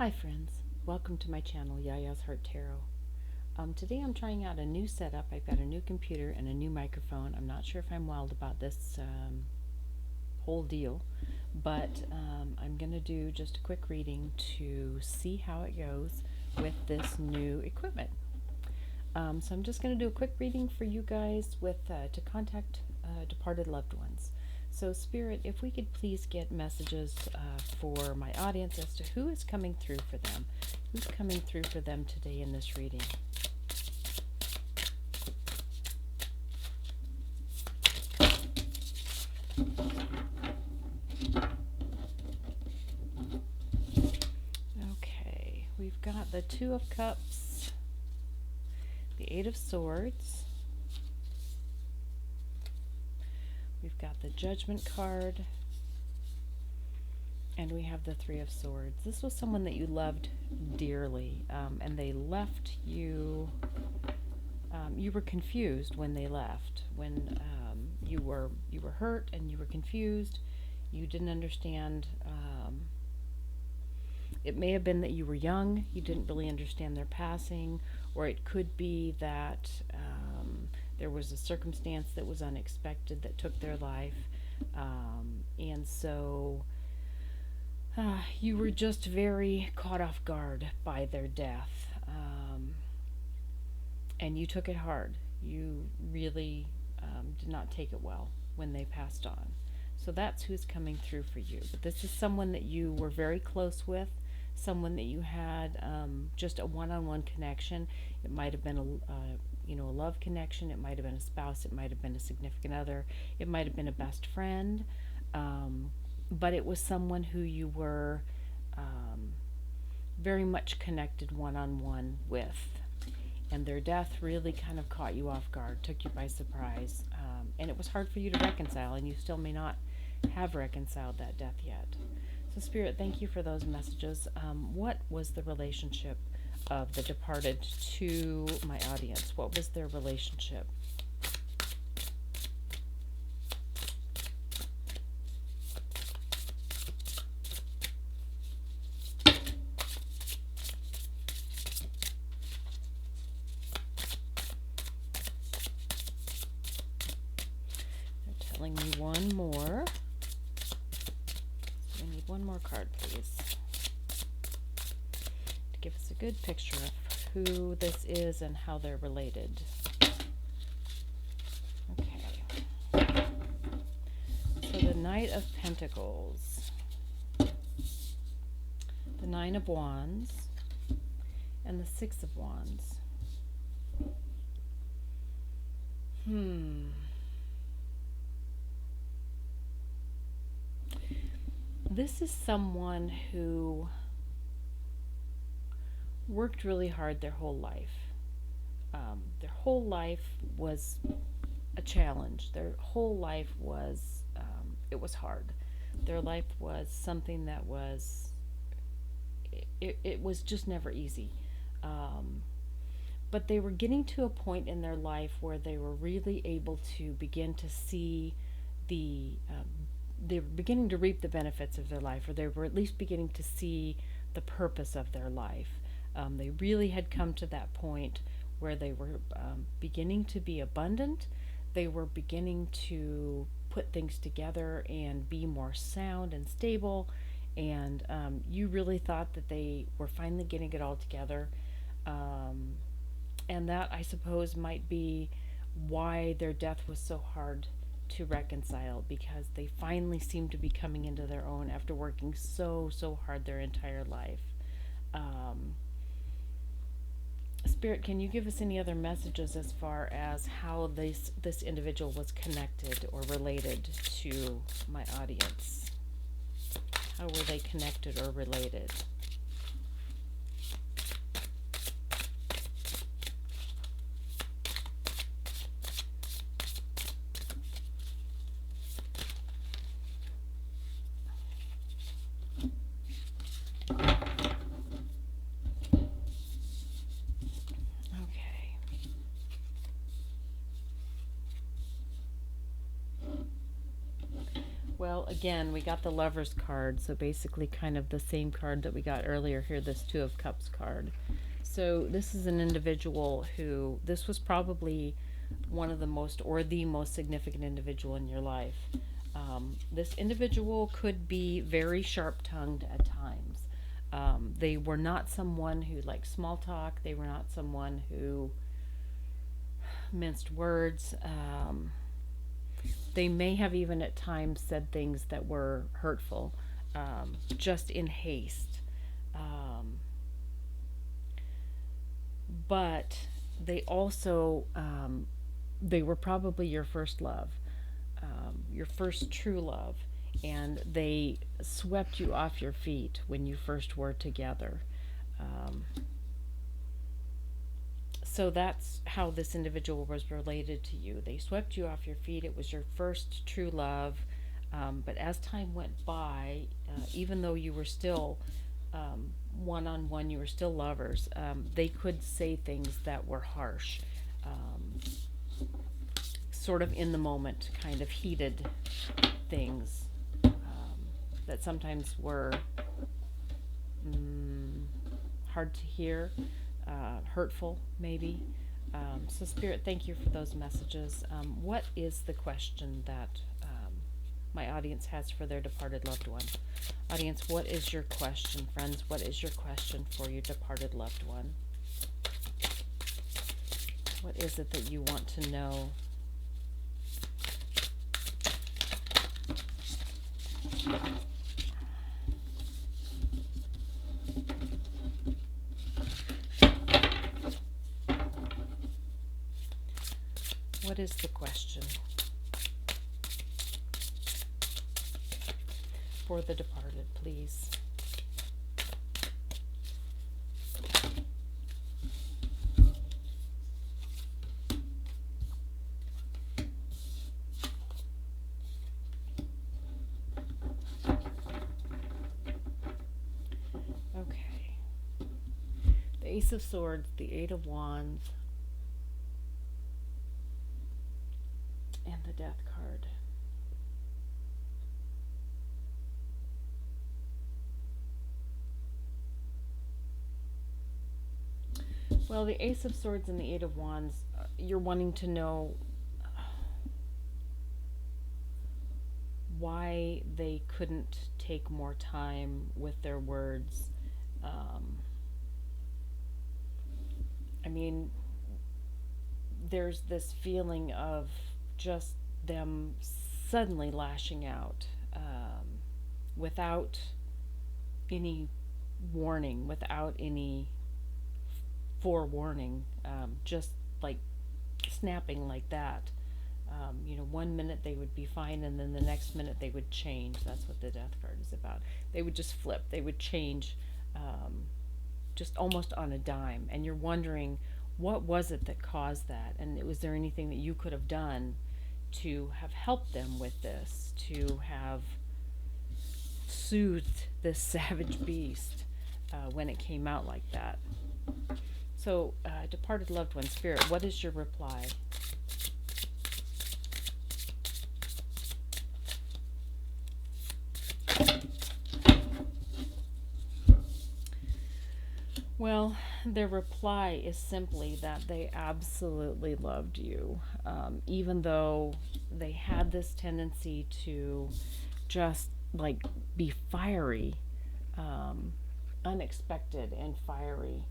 Hi friends, welcome to my channel, YiaYia's Heart Tarot. Today I'm trying out a new setup. I've got a new computer and a new microphone. I'm not sure if I'm wild about this whole deal, but I'm going to do just a quick reading to see how it goes with this new equipment. So I'm just going to do a quick reading for you guys with to contact departed loved ones. So Spirit, if we could please get messages for my audience as to who is coming through for them. Who's coming through for them today in this reading? Okay, we've got the Two of Cups, the Eight of Swords, we've got the Judgment card, and we have the Three of Swords. This was someone that you loved dearly, and they left you. You were confused when they left. When you were hurt and you were confused. You didn't understand. It may have been that you were young. You didn't really understand their passing, or it could be that there was a circumstance that was unexpected that took their life, and so. You were just very caught off guard by their death, and you took it hard. You really did not take it well when they passed on. So that's who's coming through for you. But this is someone that you were very close with, someone that you had just a one-on-one connection. It might have been a love connection. It might have been a spouse. It might have been a significant other. It might have been a best friend. But it was someone who you were very much connected one-on-one with. And their death really kind of caught you off guard, took you by surprise. And it was hard for you to reconcile, and you still may not have reconciled that death yet. So Spirit, thank you for those messages. What was the relationship of the departed to my audience? What was their relationship? Telling me one more. So we need one more card, please, to give us a good picture of who this is and how they're related. Okay. So the Knight of Pentacles, the Nine of Wands, and the Six of Wands. This is someone who worked really hard their whole life. Their whole life was a challenge. Their whole life was, it was hard. Their life was something that was, it was just never easy. But they were getting to a point in their life where they were really able to begin to see they were beginning to reap the benefits of their life, or they were at least beginning to see the purpose of their life. They really had come to that point where they were beginning to be abundant. They were beginning to put things together and be more sound and stable, and you really thought that they were finally getting it all together. And that, I suppose, might be why their death was so hard to reconcile, because they finally seemed to be coming into their own after working so hard their entire life. Spirit, can you give us any other messages as far as how this individual was connected or related to my audience? How were they connected or related? Well, again, we got the Lover's card, so basically kind of the same card that we got earlier here, this Two of Cups card. So this is an individual who, this was probably one of the most, or the most significant individual in your life. This individual could be very sharp-tongued at times. They were not someone who liked small talk. They were not someone who minced words. They may have even at times said things that were hurtful, just in haste. But they also, they were probably your first love, your first true love, and they swept you off your feet when you first were together. So that's how this individual was related to you. They swept you off your feet. It was your first true love. But as time went by, even though you were still one-on-one, you were still lovers, they could say things that were harsh, sort of in the moment, kind of heated things that sometimes were hard to hear. Hurtful, maybe. So Spirit, thank you for those messages. What is the question that my audience has for their departed loved one? Audience, what is your question? Friends, what is your question for your departed loved one? What is it that you want to know? What is the question for the departed, please? Okay. The Ace of Swords, the Eight of Wands, and the Death card. Well, the Ace of Swords and the Eight of Wands, you're wanting to know why they couldn't take more time with their words. I mean, there's this feeling of just them suddenly lashing out, without any warning, without any forewarning, just like snapping like that. 1 minute they would be fine, and then the next minute they would change. That's what the Death card is about. They would just flip. They would change, just almost on a dime. And you're wondering, what was it that caused that? And was there anything that you could have done to have helped them with this, to have soothed this savage beast when it came out like that? So, departed loved one, Spirit, what is your reply? Well, their reply is simply that they absolutely loved you, even though they had this tendency to just like be fiery, unexpected and fiery.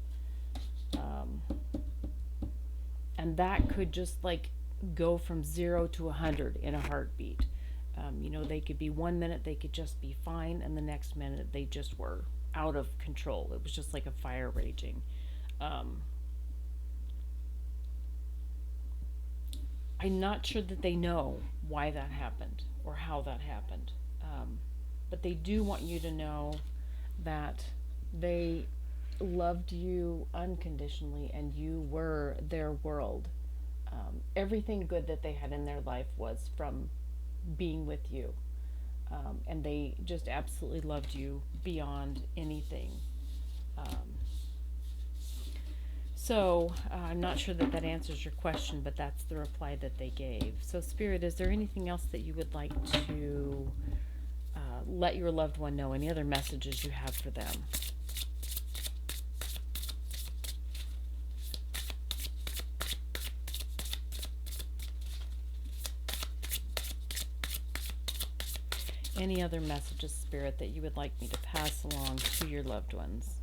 And that could just like go from 0 to 100 in a heartbeat. They could be 1 minute, they could just be fine, and the next minute they just were out of control. It was just like a fire raging. I'm not sure that they know why that happened or how that happened. But they do want you to know that they loved you unconditionally and you were their world. Everything good that they had in their life was from being with you. And they just absolutely loved you beyond anything. So I'm not sure that that answers your question, but that's the reply that they gave. So Spirit, is there anything else that you would like to let your loved one know any other messages you have for them. Any other messages, Spirit, that you would like me to pass along to your loved ones?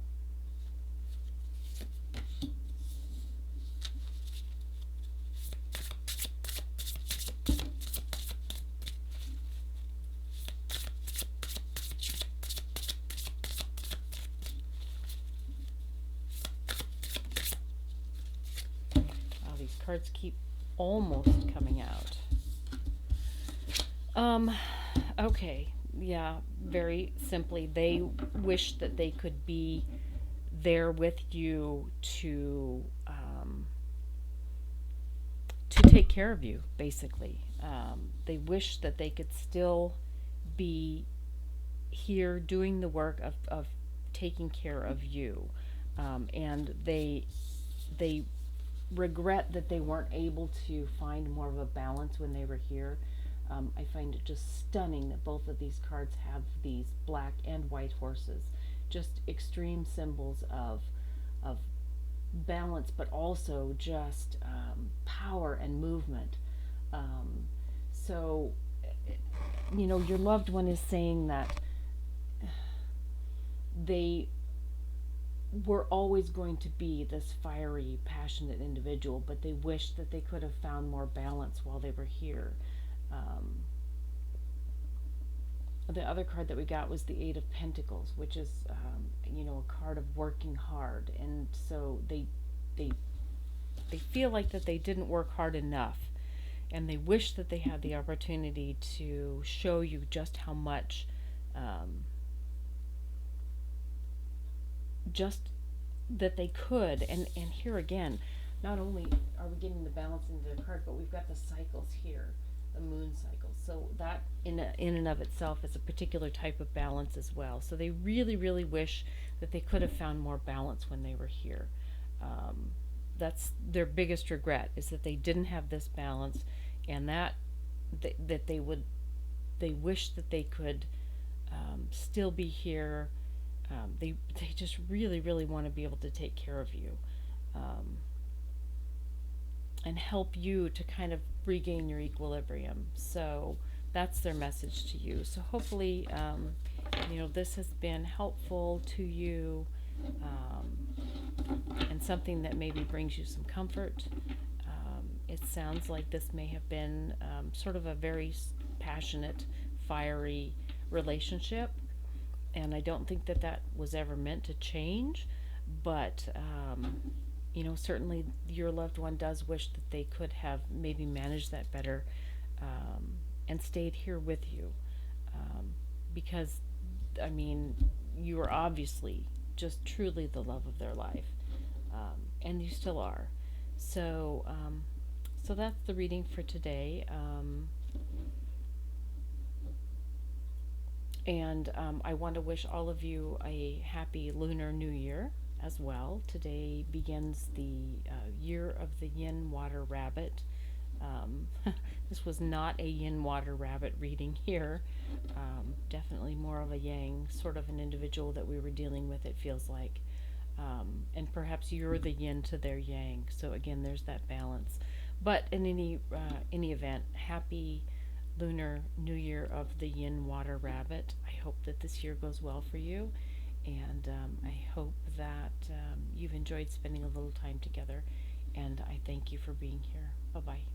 Oh, these cards keep almost coming out. Okay, yeah, very simply, they wish that they could be there with you to take care of you, basically. They wish that they could still be here doing the work of taking care of you. And they regret that they weren't able to find more of a balance when they were here. I find it just stunning that both of these cards have these black and white horses, just extreme symbols of balance, but also just power and movement. So, you know, your loved one is saying that they were always going to be this fiery, passionate individual, but they wish that they could have found more balance while they were here. The other card that we got was the Eight of Pentacles, which is, you know, a card of working hard, and so they feel like that they didn't work hard enough, and they wish that they had the opportunity to show you just how much, just that they could. And here again, not only are we getting the balance into the card, but we've got the cycles here, the moon cycles. So that in and of itself is a particular type of balance as well. So they really, really wish that they could have found more balance when they were here. That's their biggest regret, is that they didn't have this balance, and that they wish that they could still be here. They just really, really want to be able to take care of you, and help you to kind of regain your equilibrium. So that's their message to you. So hopefully, you know, this has been helpful to you, and something that maybe brings you some comfort. It sounds like this may have been sort of a very passionate, fiery relationship, and I don't think that that was ever meant to change, but you know, certainly your loved one does wish that they could have maybe managed that better, and stayed here with you, because, I mean, you are obviously just truly the love of their life, and you still are. So, so that's the reading for today. And I want to wish all of you a happy Lunar New Year as well. Today begins the year of the Yin Water Rabbit. This was not a Yin Water Rabbit reading here. Definitely more of a Yang, sort of an individual that we were dealing with, it feels like. And perhaps you're the Yin to their Yang. So again, there's that balance. But in any event, happy Lunar New Year of the Yin Water Rabbit. I hope that this year goes well for you, and I hope that you've enjoyed spending a little time together, and I thank you for being here. Bye-bye.